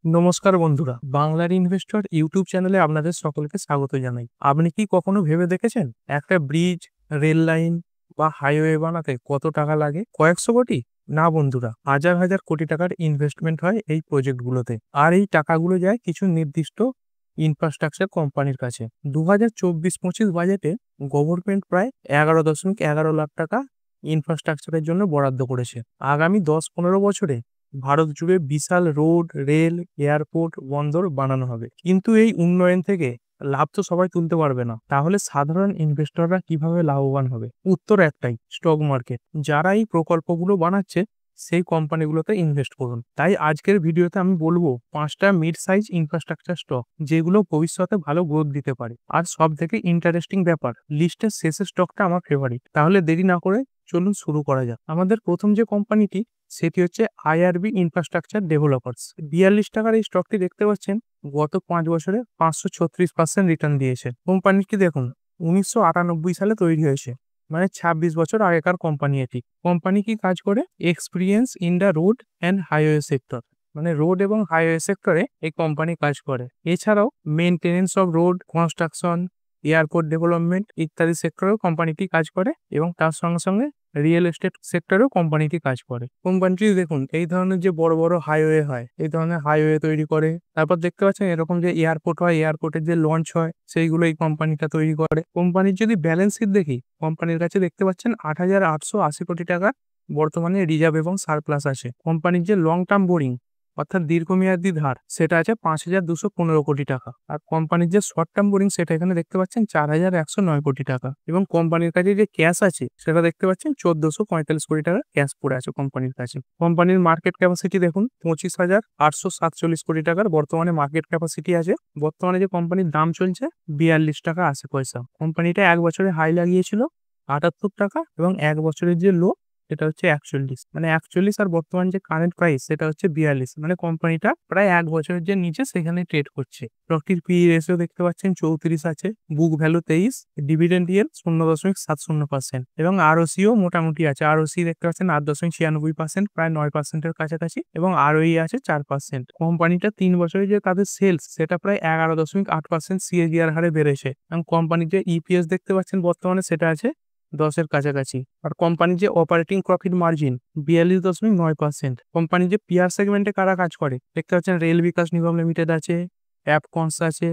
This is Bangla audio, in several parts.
নমস্কার বন্ধুরা, বাংলার ইনভেস্টর ইউটিউব চ্যানেলে আপনাদের সকলকে স্বাগত জানাই। আপনি কি কখনো ভেবে দেখেছেন একটা ব্রিজ, রেল লাইন বা হাইওয়ে বানাতে কত টাকা লাগে? কয়েকশো কোটি? না বন্ধুরা, হাজার হাজার কোটি টাকার ইনভেস্টমেন্ট হয় এই প্রজেক্টগুলোতে। আর এই টাকাগুলো যায় কিছু নির্দিষ্ট ইনফ্রাস্ট্রাকচার কোম্পানির কাছে। 2024-25 বাজেটে গভর্নমেন্ট প্রায় 11.11 লাখ টাকা ইনফ্রাস্ট্রাকচারের জন্য বরাদ্দ করেছে। আগামী 10-15 বছরে ভারত জুড়ে বিশাল রোড, রেল, এয়ারপোর্ট, বন্দর বানানো হবে। কিন্তু এই উন্নয়ন থেকে লাভ তো সবাই তুলতে পারবে না। তাহলে সাধারণ ইনভেস্টররা কিভাবে লাভবান হবে? উত্তর একটাই, স্টক মার্কেট। যারা এই প্রকল্পগুলো বানাচ্ছে সেই কোম্পানিগুলোতে ইনভেস্ট করুন। তাই আজকের ভিডিওতে আমি বলবো 5টা মিড সাইজ ইনফ্রাস্ট্রাকচার স্টক যেগুলো ভবিষ্যতে ভালো গ্রোথ দিতে পারে। আর সব থেকে ইন্টারেস্টিং ব্যাপার, লিস্টের শেষের স্টকটা আমার ফেভারিট। তাহলে দেরি না করে চলুন শুরু করা যাক। আমাদের প্রথম যে কোম্পানিটি সেটি হচ্ছে আইআরবি ইনফ্রাস্ট্রাকচার ডেভেলপার্স। 42 টাকার এই স্টকটি দেখতে পাচ্ছেন, গত 5 বছরে 536% রিটার্ন দিয়েছে। কোম্পানিটি দেখুন 1998 সালে তৈরি হয়েছে, মানে 26 বছর আগেকার কোম্পানি এটি। কোম্পানি কি কাজ করে? Experience in the road and highway sector, মানে রোড এবং হাইওয়ে সেক্টরে এই কোম্পানি কাজ করে। এছাড়াও maintenance of road, construction, airport development ইত্যাদি সেক্টরেও কোম্পানিটি কাজ করে এবং তার সঙ্গে সঙ্গে রিয়েল এস্টেট সেক্টরেও কোম্পানিটি কাজ করে। কোম্পানিটি দেখুন এই ধরনের যে বড় বড় হাইওয়ে হয়, এই ধরনের হাইওয়ে তৈরি করে। তারপর দেখতে পাচ্ছেন এরকম যে এয়ারপোর্ট হয়, এয়ারপোর্টের যে লঞ্চ হয় সেইগুলো এই কোম্পানিটা তৈরি করে। কোম্পানির যদি ব্যালেন্স শিট দেখি, কোম্পানির কাছে দেখতে পাচ্ছেন 8,880 কোটি টাকা বর্তমানে রিজার্ভ এবং সারপ্লাস আছে। কোম্পানির যে লং টার্ম বোরিং অর্থাৎ দীর্ঘমেয়াদী ধার সেটা আছে 5,215 কোটি টাকা। আর কোম্পানির যে শর্ট টার্ম বোরিং সেটা এখানে দেখতে পাচ্ছেন 4,109 কোটি টাকা। এবং কোম্পানির কাছে যে ক্যাশ আছে সেটা দেখতে পাচ্ছেন 1,445 কোটি টাকা ক্যাশ পড়ে আছে কোম্পানির কাছে। কোম্পানির মার্কেট ক্যাপাসিটি দেখুন 25,847 কোটি টাকার বর্তমানে মার্কেট ক্যাপাসিটি আছে। বর্তমানে যে কোম্পানির দাম চলছে 42 টাকা 80 পয়সা। কোম্পানিটা 1 বছরে হাই লাগিয়েছিল 78 টাকা এবং 1 বছরের যে লো সেটা হচ্ছে 41, মানে 41 আর বর্তমান যে কারেন্ট প্রাইস সেটা হচ্ছে 42, মানে কোম্পানিটা প্রায় 1 বছরের যে নিচে সেখানে ট্রেড করছে। স্টকটির পি রেশিও দেখতে পাচ্ছেন 34 আছে, বুক ভ্যালু 23, ডিভিডেন্ড ইয়েল 0.70% এবং আরওসিও মোটামুটি আছে। আরওসি দেখতে পাচ্ছেন 8.96%, প্রায় 9%-এর কাছাকাছি এবং আরওই আছে 4%। কোম্পানিটা 3 বছরে যে তাদের সেলস সেটা প্রায় 11.8% সিএজিআর হারে বেড়েছে এবং কোম্পানির যে ইপিএস দেখতে পাচ্ছেন বর্তমানে সেটা আছে 10-এর কাছাকাছি। আর কোম্পানির যে অপারেটিং প্রফিট মার্জিন 42.9%। কোম্পানির যে পিআর সেগমেন্টে কারা কাজ করে দেখতে পাচ্ছেন, রেল বিকাশ নিগম লিমিটেড আছে, অ্যাপকনস আছে,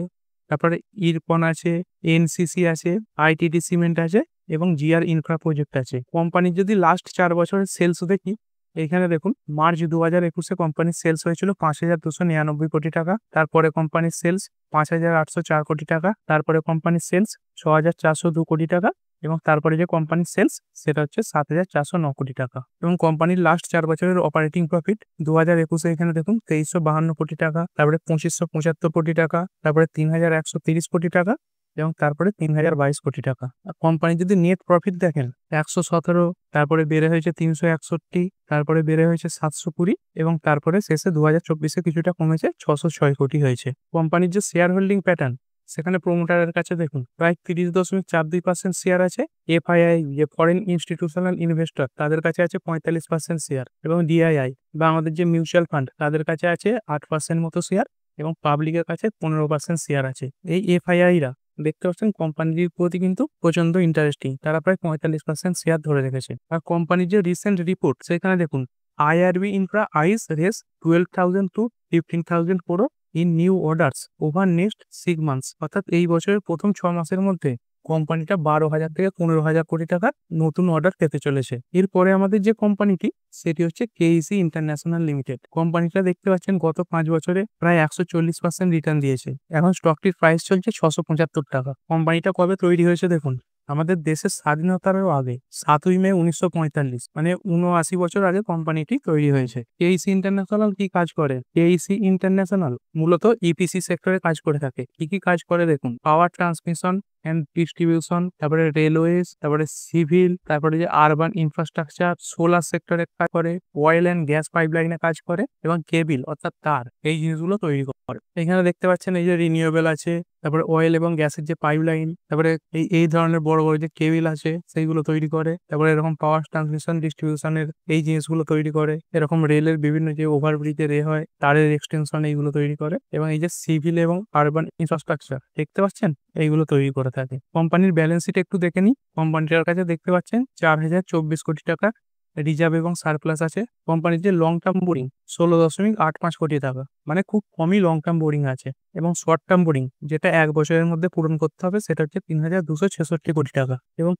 তারপরে ইরকন আছে, এনসিসি আছে, আইটিডি সিমেন্ট আছে এবং জিআর ইনফ্রা প্রজেক্ট আছে। কোম্পানির যদি লাস্ট 4 বছরের সেলস দেখি, এখানে দেখুন মার্চ 2021-এ কোম্পানির সেলস হয়েছিল 5,299 কোটি টাকা। তারপরে কোম্পানির সেলস 5,804 কোটি টাকা। তারপরে কোম্পানির সেলস 6,402 কোটি টাকা এবং তারপরে যে কোম্পানির সেলস সেটা হচ্ছে 7,409 কোটি টাকা। এবং কোম্পানির লাস্ট 4 বছরের অপারেটিং প্রফিট 2021-এ এখানে দেখুন 2,352 কোটি টাকা, তারপরে 2,575 কোটি টাকা, তারপরে 3,130 কোটি টাকা এবং তারপরে 3,022 কোটি টাকা। আর কোম্পানির যদি নেট প্রফিট দেখেন 117, তারপরে বেড়ে হয়েছে 361, তারপরে বেড়ে হয়েছে 720 এবং তারপরে শেষে 2024-এ কিছুটা কমেছে 606 কোটি হয়েছে। কোম্পানির যে শেয়ার হোল্ডিং প্যাটার্ন সেখানে প্রোমোটারের কাছে দেখুন প্রায় 30.42% শেয়ার আছে। এফআইআই যে ফরেন ইনস্টিটিউশনাল ইনভেস্টর তাদের কাছে আছে 45% শেয়ার এবং ডিআইআই বা আমাদের যে মিউচুয়াল ফান্ড তাদের কাছে আছে 8% মতো শেয়ার এবং পাবলিকের কাছে 15% শেয়ার আছে। এই এফআইআইরা দেখতে পাচ্ছেন কোম্পানির প্রতি কিন্তু প্রচন্ড ইন্টারেস্টিং, তারা প্রায় 45% শেয়ার ধরে রেখেছে। আর কোম্পানির যে রিসেন্ট রিপোর্ট সেখানে দেখুন IRB Infra eyes Rs 12,000 to 15,000 crore in new orders over next 6 months, অর্থাৎ এই বছরের প্রথম 6 মাসের মধ্যে কোম্পানিটা 12,000 থেকে 15,000 কোটি টাকার নতুন অর্ডার পেতে চলেছে। এরপরে আমাদের যে কোম্পানিটি সেটি হচ্ছে কেইসি ইন্টারন্যাশনাল লিমিটেড। কোম্পানিটা দেখতে পাচ্ছেন গত 5 বছরে প্রায় 140% রিটার্ন দিয়েছে। এখন স্টকটির প্রাইস চলছে 675 টাকা। কোম্পানিটা কবে তৈরি হয়েছে দেখুন, আমাদের দেশের স্বাধীনতারও আগে 7ই মে 1945, মানে 79 বছর আগে কোম্পানিটি তৈরি হয়েছে। কেইসি ইন্টারন্যাশনাল কি কাজ করে? কেইসি ইন্টারন্যাশনাল মূলত ইপিসি সেক্টরে কাজ করে থাকে। কি কি কাজ করে দেখুন, পাওয়ার ট্রান্সমিশন, অ্যান্ড ডিস্ট্রিবিউশন, তারপরে রেলওয়েজ, তারপরে সিভিল, তারপরে যে আরবান ইনফ্রাস্ট্রাকচার, সোলার সেক্টরে কাজ করে, অয়েল অ্যান্ড গ্যাস পাইপলাইনে কাজ করে এবং কেবিল অর্থাৎ তার এই জিনিসগুলো তৈরি করে। এখানে দেখতে পাচ্ছেন এই যে রিনিউয়েবল আছে, তারপরে অয়েল এবং গ্যাসের যে পাইপলাইন, তারপরে এই ধরনের বড় বড় যে কেবিল আছে সেইগুলো তৈরি করে, তারপরে এরকম পাওয়ার ট্রান্সমিশন ডিস্ট্রিবিউশনের এই জিনিসগুলো তৈরি করে, এরকম রেলের বিভিন্ন যে ওভারব্রিজে হয় তারের এক্সটেনশন এইগুলো তৈরি করে, এবং এই যে সিভিল এবং আরবান ইনফ্রাস্ট্রাকচার দেখতে পাচ্ছেন এইগুলো তৈরি করে থাকে। কোম্পানির ব্যালেন্স শিট একটু দেখে নিই। কোম্পানিটার কাছে দেখতে পাচ্ছেন 4024 কোটি টাকা রিজার্ভ এবং সারপ্লাস আছে। কোম্পানির যে লং টার্ম বোরিং 16.85 কোটি টাকা, মানে খুব কমই লং টার্ম বোরিং আছে। এবং শর্ট টার্ম বোরিং যেটা 1 বছরের মধ্যে পূরণ করতে হবে সেটা হচ্ছে 3266 কোটি টাকা। এবং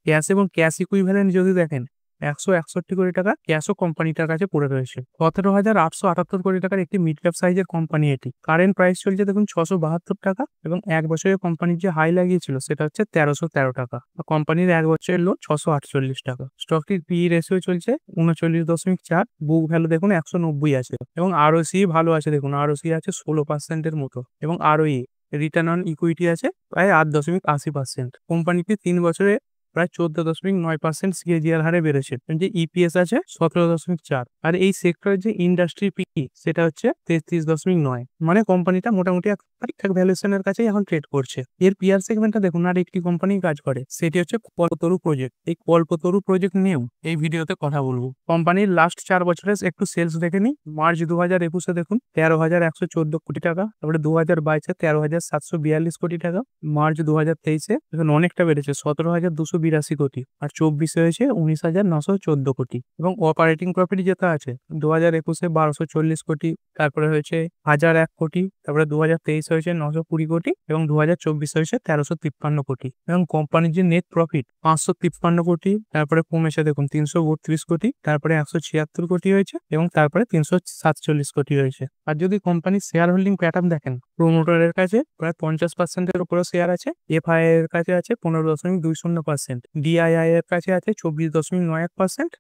ক্যাশ ইকুইভ্যালেন্ট যদি দেখেন 161 কোটি টাকা ক্যাশও কোম্পানিটার কাছে পড়ে রয়েছে। 17,878 কোটি টাকার একটি মিড ক্যাপ সাইজের কোম্পানি এটি। কারেন্ট প্রাইস চলছে দেখুন 672 টাকা, এবং 1 বছরে কোম্পানির যে হাই লাগিয়েছিল সেটা হচ্ছে 1313 টাকা। কোম্পানির 1 বছরের লো 648 টাকা। স্টকটির পি রেশিও চলছে 39.4, বুক ভ্যালু দেখুন 190 আছে, এবং আরওসি ভালো আছে, দেখুন আরওসি আছে 16% মতো, এবং আরওই রিটার্ন অন ইকুইটি আছে প্রায় 8.80%। কোম্পানিটি 3 বছরে প্রায় 14.9% সিএজিআর হারে বেড়েছে। যে ইপিএস আছে 17.4, আর এই সেক্টরের যে ইন্ডাস্ট্রি পিই সেটা হচ্ছে 33.9, মানে কোম্পানিটা মোটামুটি ঠিকঠাক ভ্যালুয়েশনের কাছে এখন ট্রেড করছে। এর পিআর সেগমেন্টটা দেখুন, আর একটি কোম্পানি কাজ করে সেটি হচ্ছে কল্পতরু প্রজেক্ট। এই কল্পতরু প্রজেক্ট নিয়েও এই ভিডিওতে কথা বলবো। কোম্পানির লাস্ট 4 বছরের একটু সেলস দেখে নিই। মার্চ 2021 দেখুন 13,114 কোটি টাকা, তারপরে 2022 13,742 কোটি টাকা, মার্চ 2023 দেখুন অনেকটা বেড়েছে 17,282 কোটি, আর 24 হয়েছে 19,914 কোটি। এবং অপারেটিং প্রফিট যেটা আছে 2021 1240 কোটি, তারপরে হয়েছে 1001 কোটি, তারপরে 2023 হয়েছে 920 কোটি, এবং 2024 হয়েছে 1353 কোটি। এবং কোম্পানির যে নেট প্রফিট 553 কোটি, তারপরে কমেছে দেখুন 332 কোটি, তারপরে 176 কোটি হয়েছে, এবং তারপরে 347 কোটি হয়েছে। আর যদি কোম্পানির শেয়ার হোল্ডিং প্যাটার্ন দেখেন, প্রোমোটারের কাছে প্রায় 50%-এর উপরে শেয়ার আছে, এফআই এর কাছে আছে 15.20%, ডিআইআই এর কাছে আছে 24.91%,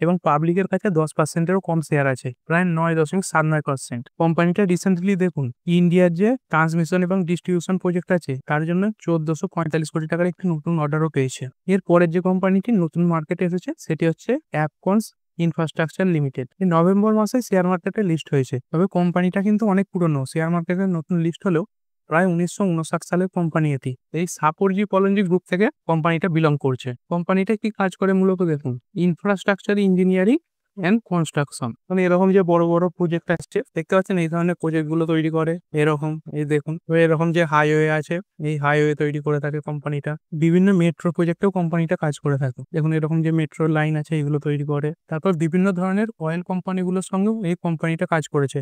এবং পাবলিকের কাছে 10%-এরও কম শেয়ার আছে, প্রায় 9.79%। কোম্পানিটা রিসেন্টলি দেখুন ইন্ডিয়ার যে ট্রান্সমিশন এবং ডিস্ট্রিবিউশন প্রজেক্ট আছে তার জন্য 1445 কোটি টাকার একটি নতুন অর্ডারও পেয়েছে। এর পরের যে কোম্পানিটি নতুন মার্কেটে এসেছে সেটি হচ্ছে অ্যাপকনস ইনফ্রাস্ট্রাকচার লিমিটেড। এই নভেম্বর মাসে শেয়ার মার্কেটে লিস্ট হয়েছে, তবে কোম্পানিটা কিন্তু অনেক পুরনো। শেয়ার মার্কেটের নতুন লিস্ট হলেও প্রায় 1959 সালের কোম্পানি এটি। এই সাপরজি পলঞ্জি গ্রুপ থেকে কোম্পানিটা বিলং করছে। কোম্পানিটা কি কাজ করে মূলত দেখুন, ইনফ্রাস্ট্রাকচার ইঞ্জিনিয়ারিং অ্যান্ড কনস্ট্রাকশন, মানে এরকম যে বড় বড় প্রজেক্ট আসছে দেখতে পাচ্ছেন এই ধরনের প্রজেক্ট গুলো তৈরি করে। এরকম এই দেখুন এরকম যে হাইওয়ে আছে এই হাইওয়ে তৈরি করে থাকে কোম্পানিটা। বিভিন্ন মেট্রো প্রজেক্টেও কোম্পানিটা কাজ করে থাকে, দেখুন এরকম যে মেট্রো লাইন আছে এগুলো তৈরি করে। তারপর বিভিন্ন ধরনের অয়েল কোম্পানিগুলোর সঙ্গেও এই কোম্পানিটা কাজ করেছে।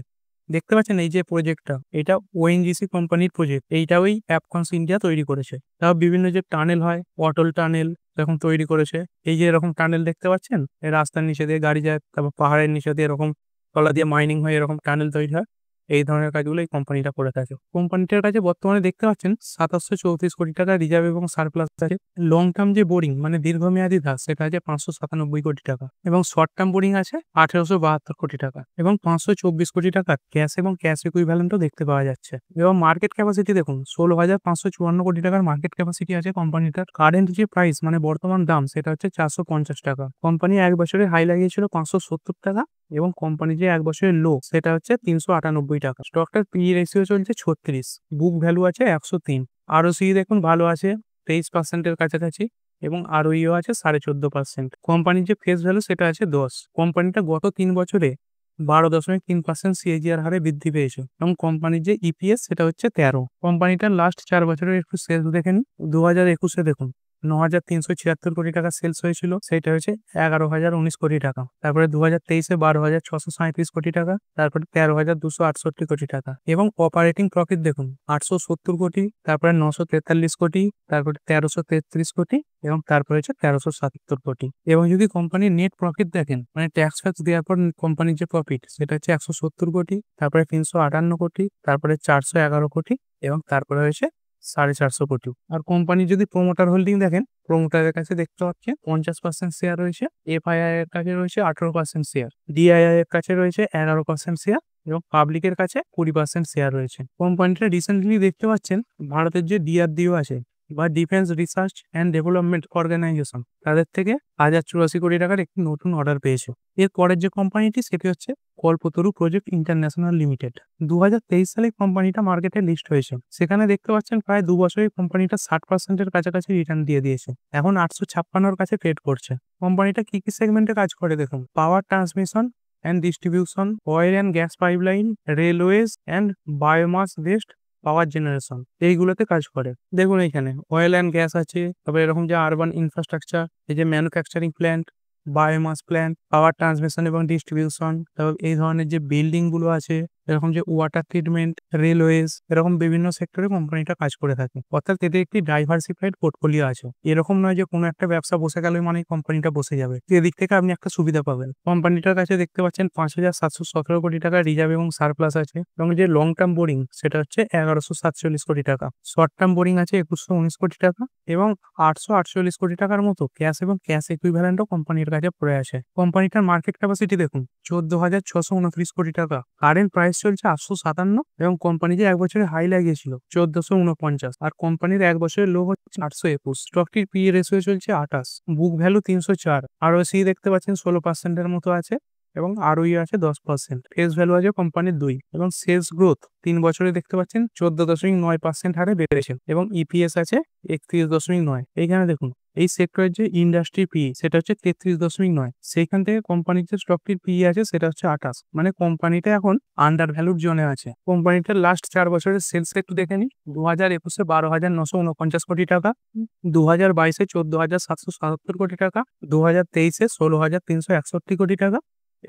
দেখতে পাচ্ছেন এই যে প্রজেক্টটা, এটা ওএনজিসি কোম্পানির প্রজেক্ট, এইটা ওই অ্যাপকনস ইন্ডিয়া তৈরি করেছে। তাও বিভিন্ন যে টানেল হয়, অটল টানেল এরকম তৈরি করেছে। এই যে এরকম টানেল দেখতে পাচ্ছেন, এই রাস্তার নিচে দিয়ে গাড়ি যায়, তারপর পাহাড়ের নিচে দিয়ে এরকম তলা দিয়ে মাইনিং হয়ে এরকম টানেল তৈরি হয়। এই ধরনের কাজগুলো এই কোম্পানিটা করে থাকে। কোম্পানিটার কাছে বর্তমানে দেখতে পাচ্ছেন 2734 কোটি টাকা রিজার্ভ এবং সারপ্লাস আছে। লং টার্ম যে বোরিং মানে দীর্ঘমেয়াদী ধার সেটা আছে 597 কোটি টাকা, এবং শর্ট টার্ম বোরিং আছে 1872 কোটি টাকা, এবং 524 কোটি টাকা ক্যাশ এবং ক্যাশ ইকুইভ্যালেন্টও দেখতে পাওয়া যাচ্ছে। এবং মার্কেট ক্যাপাসিটি দেখুন 16,554 কোটি টাকার মার্কেট ক্যাপাসিটি আছে কোম্পানিটার। কারেন্ট যে প্রাইস মানে বর্তমান দাম সেটা হচ্ছে 450 টাকা। কোম্পানি 1 বছরে হাই লাগিয়েছিল 570 টাকা, এবং কোম্পানি যে 1 বছরের লো সেটা হচ্ছে 398 টাকা। স্টকটার পি রেশিও চলছে 36, বুক ভ্যালু আছে 103, আরওসি দেখুন ভালো আছে 23%-এর কাছাকাছি, এবং আরওইও আছে 14.5%। কোম্পানির যে ফেস ভ্যালু সেটা আছে 10। কোম্পানিটা গত 3 বছরে 12.3% সিএজিআর হারে বৃদ্ধি পেয়েছে, এবং কোম্পানির যে ইপিএস সেটা হচ্ছে 13। কোম্পানিটার লাস্ট 4 বছরের একটু সেলস দেখেন। 2021 দেখুন 9,376 কোটি টাকা সেলস হয়েছিল, সেটা হচ্ছে 11,019 কোটি টাকা। তারপরে 2023 12,637 কোটি টাকা, তারপরে 13,268 কোটি টাকা। এবং অপারেটিং প্রফিট দেখুন 870 কোটি, তারপরে 943 কোটি, তারপরে 1333 কোটি, এবং তারপরে হচ্ছে 1377 কোটি। এবং যদি কোম্পানির নেট প্রফিট দেখেন মানে ট্যাক্স ফ্যাক্স দেওয়ার পর কোম্পানির যে প্রফিট সেটা হচ্ছে 170 কোটি, তারপরে 358 কোটি, তারপরে 411 কোটি, এবং তারপরে হয়েছে 450 কোটি। আর কোম্পানির যদি প্রোমোটার হোল্ডিং দেখেন, প্রোমোটারের কাছে দেখতে পাচ্ছেন 50% শেয়ার রয়েছে, এফআইআই এর কাছে রয়েছে 18% শেয়ার, ডিআইআই এর কাছে রয়েছে 11% শেয়ার, এবং পাবলিকের কাছে 20% শেয়ার রয়েছে। কোম্পানিটা রিসেন্টলি দেখতে পাচ্ছেন ভারতের যে ডিআরডিও আছে বা defence research and development organisation তাদের থেকে 1084 কোটি টাকার একটি নতুন অর্ডার পেয়েছে। এর পরের যে কোম্পানিটি সেটি হচ্ছে কল্পতরু প্রজেক্ট ইন্টারন্যাশনাল লিমিটেড। 2023 সালে কোম্পানিটা মার্কেটে লিস্ট হয়েছে। সেখানে দেখতে পাচ্ছেন প্রায় 2 বছরে কোম্পানিটা 60% কাছাকাছি রিটার্ন দিয়ে দিয়েছে। এখন 856 কাছে ট্রেড করছে। কোম্পানিটা কি সেগমেন্টে কাজ করে দেখুন, power transmission and distribution, oil and gas pipeline, railways and biomass based power generation, এইগুলোতে কাজ করে। দেখুন এখানে অয়েল অ্যান্ড গ্যাস আছে, তারপরে এরকম যে আরবান ইনফ্রাস্ট্রাকচার, এই যে manufacturing plant, biomass plant, power transmission এবং ডিস্ট্রিবিউশন, তারপর এই ধরনের যে বিল্ডিং গুলো আছে, এরকম যে ওয়াটার ট্রিটমেন্ট, রেলওয়েজ, এরকম বিভিন্ন সেক্টরে কোম্পানিটা কাজ করে থাকে। অর্থাৎ এদের একটি ডাইভার্সিফাইড পোর্টফোলিও আছে। এরকম নয় যে কোনো একটা ব্যবসা বসে গেলে মানে কোম্পানিটা বসে যাবে। এদিক থেকে আপনি একটা সুবিধা পাবেন। কোম্পানিটার কাছে দেখতে পাচ্ছেন 5,717 কোটি টাকা রিজার্ভ এবং সারপ্লাস আছে, এবং যে লং টার্ম বোরিং সেটা হচ্ছে 1147 কোটি টাকা, শর্ট টার্ম বোরিং আছে 2119 কোটি টাকা, এবং 848 কোটি টাকার মতো ক্যাশ এবং ক্যাশ ইকুইভ্যালেন্টও কোম্পানির কাছে পড়ে আছে। কোম্পানিটার মার্কেট ক্যাপাসিটি দেখুন 14,629 কোটি টাকা, কারেন্ট প্রাইস চলছে 857, এবং কোম্পানি যে এক বছরে হাই লাগিয়েছিল 1449, আর কোম্পানির এক বছরের লো হচ্ছে 821। স্টকটির পি রেশিও চলছে 28, বুক ভ্যালু 304, আরওসি দেখতে পাচ্ছেন 16% মতো আছে, এবং আরওই আছে 10%। ফেস ভ্যালু আছে কোম্পানির 2, এবং সেলস গ্রোথ 3 বছরে দেখতে পাচ্ছেন 14.9% হারে বেড়েছে, এবং ইপিএস আছে 31.9। এইখানে দেখুন এই সেক্টরের যে ইন্ডাস্ট্রি পি সেটা হচ্ছে 33.9, সেইখান থেকে কোম্পানির যে স্টকটির পি আছে সেটা হচ্ছে 28, মানে কোম্পানিটা এখন আন্ডার ভ্যালুর জোনে আছে। কোম্পানিটার লাস্ট 4 বছরের সেলস একটু দেখে নিই। 2021-এ 12,949 কোটি টাকা, 2022-এ 14,777 কোটি টাকা, 2023-এ 16,361 কোটি টাকা,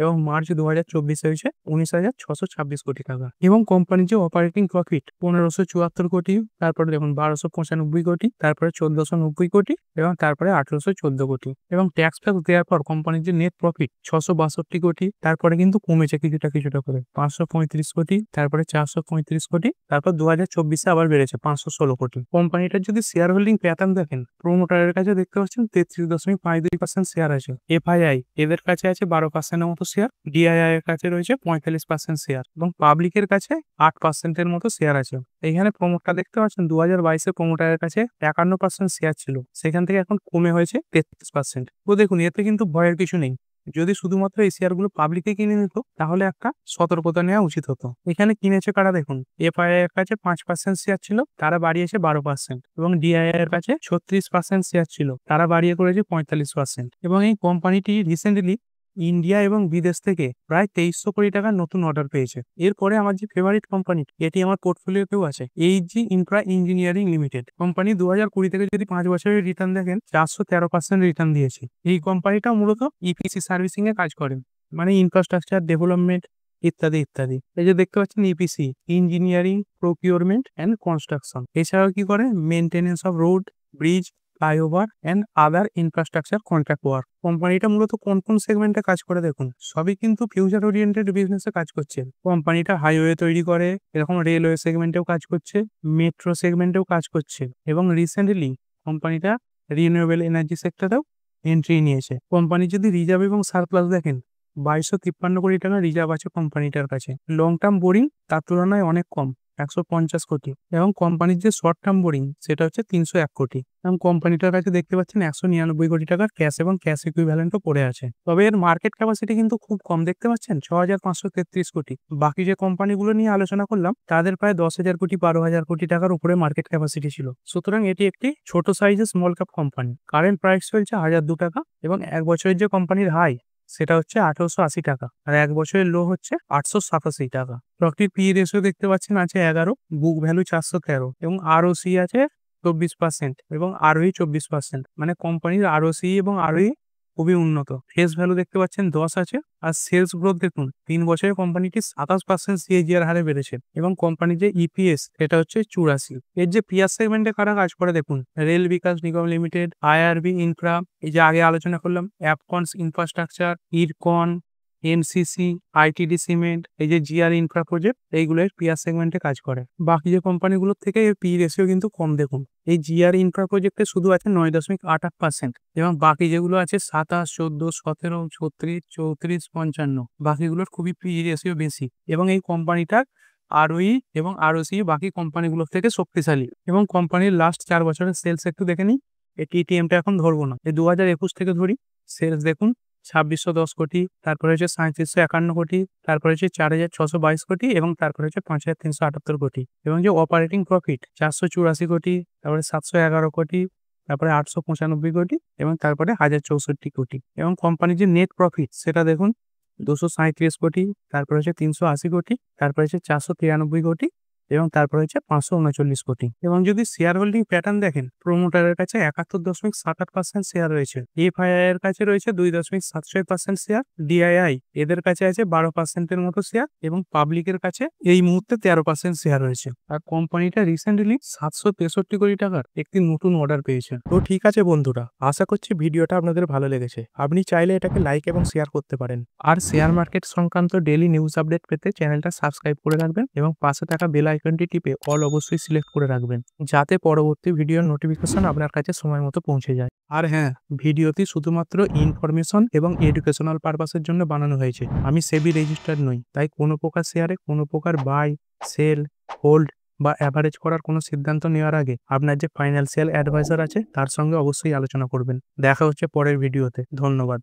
এবং মার্চ 2024-এ হয়েছে 19,626 কোটি টাকা। এবং কোম্পানির যে অপারেটিং প্রফিট 1,574 কোটি, তারপরে দেখুন 1,295 কোটি, তারপরে 1,490 কোটি, এবং তারপরে 1,814 কোটি, এবং ট্যাক্স ফ্যাক্স দেওয়ার পর কোম্পানির যে নেট প্রফিট 662 কোটি, তারপরে কিন্তু কমেছে কিছুটা করে 535 কোটি, তারপরে 435 কোটি, তারপর 2024-এ আবার বেড়েছে 516 কোটি। কোম্পানিটার যদি শেয়ার হোল্ডিং প্যাটার্ন দেখেন, প্রোমোটারের কাছে দেখতে পাচ্ছেন 33.52% শেয়ার আছে, এফআইআই এদের কাছে আছে 12%-এর মতো শেয়ার, ডিআইআই এর কাছে রয়েছে 45% শেয়ার, এবং পাবলিকের কাছে 8%-এর মতো শেয়ার আছে। এইখানে প্রমোটার দেখতে পাচ্ছেন 2022-এ প্রমোটারের কাছে 51% শেয়ার ছিল, সেখান থেকে এখন কমে হয়েছে 33%। তো দেখুন এতে কিন্তু ভয়ের কিছু নেই। যদি শুধুমাত্র এই শেয়ারগুলো পাবলিকে কিনে নিত তাহলে একটা সতর্কতা নেওয়া উচিত হতো। এখানে কিনেছে কারা দেখুন, এফআইআই এর কাছে 5% শেয়ার ছিল, তারা বাড়িয়েছে 12%, এবং ডিআইআই এর কাছে 36% শেয়ার ছিল, তারা বাড়িয়ে করেছে 45%। এবং এই কোম্পানিটি রিসেন্টলি ইন্ডিয়া এবং বিদেশ থেকে প্রায় 2300 কোটি টাকার নতুন অর্ডার পেয়েছে। এরপরে আমার যে ফেভারিট কোম্পানি, এটি আমার পোর্টফোলিওতেও আছে, Hg infra engineering limited. Company 2020 থেকে যদি 5 বছরের রিটার্ন দেখেন 413% রিটার্ন দিয়েছে। এই কোম্পানিটা মূলত ইপিসি সার্ভিসিং এ কাজ করেন, মানে ইনফ্রাস্ট্রাকচার ডেভেলপমেন্ট ইত্যাদি ইত্যাদি। এই যে দেখতে পাচ্ছেন EPC, engineering, procurement and construction. এছাড়াও কি করে maintenance of road, bridge, flyover and other infrastructure contract work. কোম্পানিটা মূলত কোন কোন সেগমেন্টে কাজ করে দেখুন, সবই কিন্তু ফিউচার ওরিয়েন্টেড বিজনেসে কাজ করছে। কোম্পানিটা হাইওয়ে তৈরি করে, এরকম রেলওয়ে সেগমেন্টেও কাজ করছে, মেট্রো সেগমেন্টেও কাজ করছে, এবং রিসেন্টলি কোম্পানিটা রিনিউয়েবল এনার্জি সেক্টরেও এন্ট্রি নিয়েছে। কোম্পানি যদি রিজার্ভ এবং সারপ্লাস দেখেন, 2253 কোটি টাকা রিজার্ভ আছে কোম্পানিটার কাছে। লং টার্ম বোরিং তার তুলনায় অনেক কম, 150 কোটি, এবং কোম্পানির যে শর্ট টার্ম বোরিং সেটা হচ্ছে 301 কোটি, এবং কোম্পানিটার কাছে দেখতে পাচ্ছেন 199 কোটি টাকার ক্যাশ এবং ক্যাশ ইকুইভ্যালেন্টও পড়ে আছে। তবে এর মার্কেট ক্যাপাসিটি কিন্তু খুব কম, দেখতে পাচ্ছেন 6,533 কোটি। বাকি যে কোম্পানিগুলো নিয়ে আলোচনা করলাম তাদের প্রায় 10,000 কোটি 12,000 কোটি টাকার উপরে মার্কেট ক্যাপাসিটি ছিল। সুতরাং এটি একটি ছোট সাইজের small cap company. Current price চলছে 1,002 টাকা, এবং এক বছরের যে কোম্পানির হাই সেটা হচ্ছে 1,880 টাকা, আর এক বছরের লো হচ্ছে 887 টাকা। স্টকটির পি রেশিও দেখতে পাচ্ছেন আছে 11, বুক ভ্যালু 413, এবং আরওসি আছে 24%, এবং আরওই 24%, মানে কোম্পানির আরওসি এবং আরওই খুবই উন্নত। ফেস ভ্যালু দেখতে পাচ্ছেন 10 আছে, আর সেলস গ্রোথ দেখুন 3 বছরে কোম্পানিটি 27% সিএজিআর হারে বেড়েছে, এবং কোম্পানির যে ইপিএস এটা হচ্ছে 84। এর যে পিয়ার সেগমেন্টে কারা কাজ করে দেখুন, Rail Vikas Nigam Limited, IRB infra, এই যে আগে আলোচনা করলাম Afcons infrastructure, Ircon, NCC, ITD cement, এই যে জিআর ইনফ্রা প্রজেক্ট, এইগুলোর পিয়ার সেগমেন্টে কাজ করে। বাকি যে কোম্পানিগুলোর থেকে এর পি রেশিও কিন্তু কম দেখুন। এই জিআর ইনফ্রা প্রজেক্টে শুধু আছে 9.88%, এবং বাকি যেগুলো আছে 27, 14, 17, 36, 34, 55, বাকিগুলোর খুবই পি রেশিও বেশি। এবং এই কোম্পানিটার আরওই এবং আরওসি বাকি কোম্পানিগুলোর থেকে শক্তিশালী। এবং কোম্পানির লাস্ট 4 বছরের সেলস একটু দেখে নিই। এই টিটিএমটা এখন ধরবো না, এই 2021 থেকে ধরি। সেলস দেখুন 2610 কোটি, তারপরে হচ্ছে 3751 কোটি, তারপরে হচ্ছে 4622 কোটি এবং তারপরে হচ্ছে 5378 কোটি। এবং যে অপারেটিং প্রফিট 484 কোটি, তারপরে 711 কোটি, তারপরে 895 কোটি এবং তারপরে 1064 কোটি। এবং কোম্পানির যে নেট প্রফিট সেটা দেখুন 237 কোটি, তারপরে হচ্ছে 380 কোটি, তারপরে হচ্ছে 493 কোটি এবং তারপরে হচ্ছে 539 কোটি। এবং যদি শেয়ার হোল্ডিং প্যাটার্ন দেখেন, প্রোমোটারের কাছে 71.78% শেয়ার রয়েছে, এফআইআই এর কাছে রয়েছে 2.76% শেয়ার, ডিআইআই এদের কাছে আছে 12%-এর মতো শেয়ার এবং পাবলিকের কাছে এই মুহূর্তে 13% শেয়ার রয়েছে। আর কোম্পানিটা রিসেন্টলি 763 কোটি টাকার একটি নতুন অর্ডার পেয়েছে। তো ঠিক আছে বন্ধুরা, আশা করছি ভিডিওটা আপনাদের ভালো লেগেছে। আপনি চাইলে এটাকে লাইক এবং শেয়ার করতে পারেন। আর শেয়ার মার্কেট সংক্রান্ত ডেইলি নিউজ আপডেট পেতে চ্যানেলটা সাবস্ক্রাইব করে রাখবেন এবং পাশে থাকা বেল আইকনটি টিপে অল অবশ্যই সিলেক্ট করে রাখবেন, যাতে পরবর্তী ভিডিওর নোটিফিকেশন আপনার কাছে সময় মতো পৌঁছে যায়। আর হ্যাঁ, ভিডিওটি শুধুমাত্র ইনফরমেশন এবং এডুকেশনাল পারপাসের জন্য বানানো হয়েছে। আমি সেবি রেজিস্টার্ড নই, তাই কোনো প্রকার শেয়ারে কোনো প্রকার বাই, সেল, হোল্ড বা অ্যাভারেজ করার কোনো সিদ্ধান্ত নেওয়ার আগে আপনার যে ফাইন্যান্সিয়াল অ্যাডভাইজার আছে তার সঙ্গে অবশ্যই আলোচনা করবেন। দেখা হচ্ছে পরের ভিডিওতে। ধন্যবাদ।